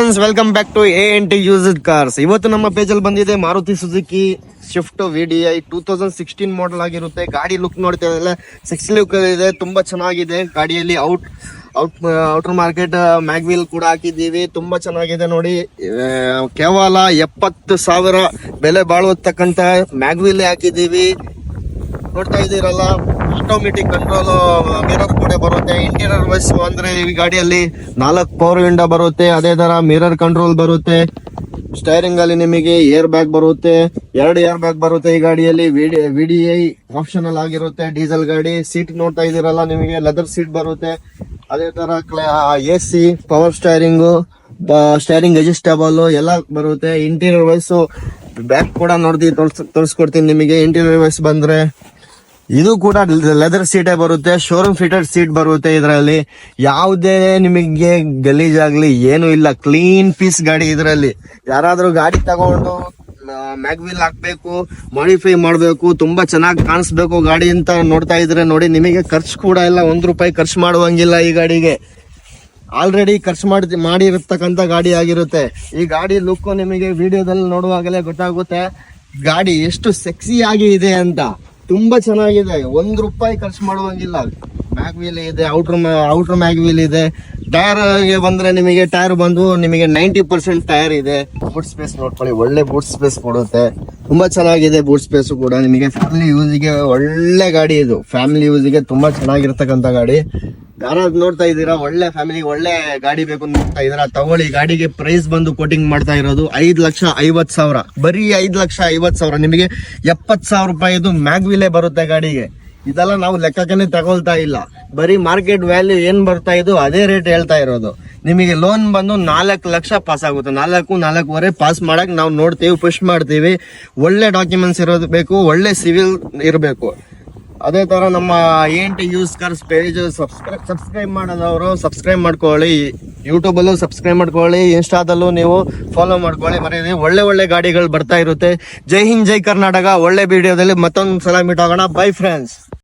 Friends, welcome back to A&T used cars. ಇವತ್ತು ನಮ್ಮ page ಅಲ್ಲಿ ಬಂದಿದೆ Maruti Suzuki Swift VDI 2016 model ಆಗಿರುತ್ತೆ. ಗಾಡಿ ಲುಕ್ ನೋಡ್ತಾ ಇದ್ರೆ ಸಿಕ್ಸ್ ಲುಕ್ ಇದೆ, ತುಂಬಾ ಚೆನ್ನಾಗಿದೆ. ಗಾಡಿಯಲ್ಲಿ ಔಟರ್ ಮಾರ್ಕೆಟ್ ಮ್ಯಾಗ್ವೀಲ್ ಕೂಡ ಹಾಕಿದ್ದೀವಿ, ತುಂಬಾ ಚೆನ್ನಾಗಿದೆ ನೋಡಿ. ಕೇವಲ 70,000 ಬೆಲೆ ಬಾಳುವತಕ್ಕಂತ ಮ್ಯಾಗ್ವೀಲ್ ಹಾಕಿದ್ದೀವಿ. ನೋಡ್ತಾ ಇದ್ದೀರಲ್ಲ, ಆಟೋಮೆಟಿಕ್ ಕಂಟ್ರೋಲ್ ಮಿರರ್ ಕೂಡ ಬರುತ್ತೆ. ಇಂಟೀರಿಯರ್ ವೈಸ್ ಅಂದ್ರೆ ಈ ಗಾಡಿಯಲ್ಲಿ 4 ಪವರ್ ವಿಂಡೋ ಬರುತ್ತೆ. ಅದೇ ತರ ಮಿರರ್ ಕಂಟ್ರೋಲ್ ಬರುತ್ತೆ. ಸ್ಟೈರಿಂಗ್ ಅಲ್ಲಿ ನಿಮಗೆ ಏರ್ ಬ್ಯಾಗ್ ಬರುತ್ತೆ, 2 ಏರ್ ಬ್ಯಾಗ್ ಬರುತ್ತೆ. ಈ ಗಾಡಿಯಲ್ಲಿ VDI ಆಪ್ಷನಲ್ ಆಗಿರುತ್ತೆ. ಡೀಸೆಲ್ ಗಾಡಿ. ಸೀಟ್ ನೋಡ್ತಾ ಇದ್ದೀರಲ್ಲ, ನಿಮಗೆ ಲೆದರ್ ಸೀಟ್ ಬರುತ್ತೆ. ಅದೇ ತರ AC, ಪವರ್ ಸ್ಟೈರಿಂಗ್ ಅಡ್ಜಸ್ಟಬಲ್ ಎಲ್ಲ ಬರುತ್ತೆ. ಇಂಟೀರಿಯರ್ ವೈಸ್ ಬ್ಯಾಗ್ ಕೂಡ ತೋರಿಸ್ಕೊಡ್ತೀನಿ ನಿಮಗೆ. ಇಂಟೀರಿಯರ್ ವೈಸ್ ಬಂದ್ರೆ ಇದು ಕೂಡ ಲೆದರ್ ಸೀಟೇ ಬರುತ್ತೆ. ಶೋರೂಮ್ ಫಿಟೆಡ್ ಸೀಟ್ ಬರುತ್ತೆ. ಇದರಲ್ಲಿ ಯಾವುದೇ ನಿಮಗೆ ಗಲೀಜಾಗ್ಲಿ ಏನು ಇಲ್ಲ, ಕ್ಲೀನ್ ಪೀಸ್ ಗಾಡಿ. ಇದರಲ್ಲಿ ಯಾರಾದ್ರೂ ಗಾಡಿ ತಗೊಂಡು ಮ್ಯಾಗ್ವೀಲ್ ಹಾಕ್ಬೇಕು, ಮಾಡಿಫೈ ಮಾಡಬೇಕು, ತುಂಬಾ ಚೆನ್ನಾಗಿ ಕಾಣಿಸ್ಬೇಕು ಗಾಡಿ ಅಂತ ನೋಡ್ತಾ ಇದ್ರೆ ನೋಡಿ, ನಿಮಗೆ ಖರ್ಚು ಕೂಡ ಇಲ್ಲ, ₹1 ಖರ್ಚು ಮಾಡುವಂಗಿಲ್ಲ. ಈ ಗಾಡಿಗೆ ಆಲ್ರೆಡಿ ಖರ್ಚು ಮಾಡಿರತಕ್ಕಂತ ಗಾಡಿ ಆಗಿರುತ್ತೆ. ಈ ಗಾಡಿ ಲುಕ್ ನಿಮಗೆ ವಿಡಿಯೋದಲ್ಲಿ ನೋಡುವಾಗಲೇ ಗೊತ್ತಾಗುತ್ತೆ ಗಾಡಿ ಎಷ್ಟು ಸೆಕ್ಸಿ ಆಗಿ ಇದೆ ಅಂತ. ತುಂಬಾ ಚೆನ್ನಾಗಿದೆ, ₹1 ಖರ್ಚು ಮಾಡುವಂಗಿಲ್ಲ. ಮ್ಯಾಗ್ವೀಲ್ ಇದೆ, ಔಟರ್ ಮ್ಯಾಗ್ವೀಲ್ ಇದೆ. ಟೈರ್ ಗೆ ಬಂದ್ರೆ ನಿಮಗೆ ಟೈರ್ ಬಂದು ನಿಮಗೆ 90% ಟೈರ್ ಇದೆ. ಬೂಟ್ ಸ್ಪೇಸ್ ನೋಡ್ಕೊಳ್ಳಿ, ಒಳ್ಳೆ ಬೂಟ್ ಸ್ಪೇಸ್ ಕೊಡುತ್ತೆ. ತುಂಬಾ ಚೆನ್ನಾಗಿದೆ ಬೂಟ್ ಸ್ಪೇಸ್ ಕೂಡ. ನಿಮಗೆ ಫ್ಯಾಮಿಲಿ ಯೂಸ್ಗೆ ಒಳ್ಳೆ ಗಾಡಿ ಇದು. ಫ್ಯಾಮಿಲಿ ಯೂಸ್ಗೆ ತುಂಬಾ ಚೆನ್ನಾಗಿರ್ತಕ್ಕಂಥ ಗಾಡಿ. ಯಾರಾದ್ರು ನೋಡ್ತಾ ಇದ್ದೀರಾ, ಒಳ್ಳೆ ಫ್ಯಾಮಿಲಿ ಒಳ್ಳೆ ಗಾಡಿ ಬೇಕು ನೋಡ್ತಾ ಇದ್ದೀರಾ, ತಗೊಳ್ಳಿ. ಗಾಡಿಗೆ ಪ್ರೈಸ್ ಬಂದು ಕೋಟಿಂಗ್ ಮಾಡ್ತಾ ಇರೋದು ₹5,50,000, ಬರೀ ₹5,50,000. ನಿಮಗೆ ₹70,000 ಮ್ಯಾಗ್ವೀಲೇ ಬರುತ್ತೆ ಗಾಡಿಗೆ. ಇದೆಲ್ಲ ನಾವು ಲೆಕ್ಕಕ್ಕೆ ತಗೊಳ್ತಾ ಇಲ್ಲ, ಬರೀ ಮಾರ್ಕೆಟ್ ವ್ಯಾಲ್ಯೂ ಏನ್ ಬರ್ತಾ ಇದ್ದು ಅದೇ ರೇಟ್ ಹೇಳ್ತಾ ಇರೋದು. ನಿಮಗೆ ಲೋನ್ ಬಂದು 4 ಲಕ್ಷ ಪಾಸ್ ಆಗುತ್ತೆ. 4.5 ಪಾಸ್ ಮಾಡಕ್ ನಾವು ನೋಡ್ತೀವಿ, ಪುಷ್ ಮಾಡ್ತೀವಿ. ಒಳ್ಳೆ ಡಾಕ್ಯುಮೆಂಟ್ಸ್ ಇರೋದು ಬೇಕು, ಒಳ್ಳೆ ಸಿವಿಲ್ ಇರಬೇಕು. ಅದೇ ತರ ನಮ್ಮ A&T used cars page subscribe ಮಾಡೋದವರು ಸಬ್ಸ್ಕ್ರೈಬ್ ಮಾಡ್ಕೊಳ್ಳಿ. ಯೂಟ್ಯೂಬ್ ಅಲ್ಲೂ ಸಬ್ಸ್ಕ್ರೈಬ್ ಮಾಡ್ಕೊಳ್ಳಿ, ಇನ್ಸ್ಟಾದಲ್ಲೂ ನೀವು ಫಾಲೋ ಮಾಡ್ಕೊಳ್ಳಿ. ಮರೀ ಒಳ್ಳೆ ಗಾಡಿಗಳು ಬರ್ತಾ ಇರುತ್ತೆ. ಜೈ ಹಿಂದ್, ಜೈ ಕರ್ನಾಟಕ. ಒಳ್ಳೆ ವಿಡಿಯೋದಲ್ಲಿ ಮತ್ತೊಂದು ಸಲ ಮೀಟ್ ಆಗೋಣ. By friends.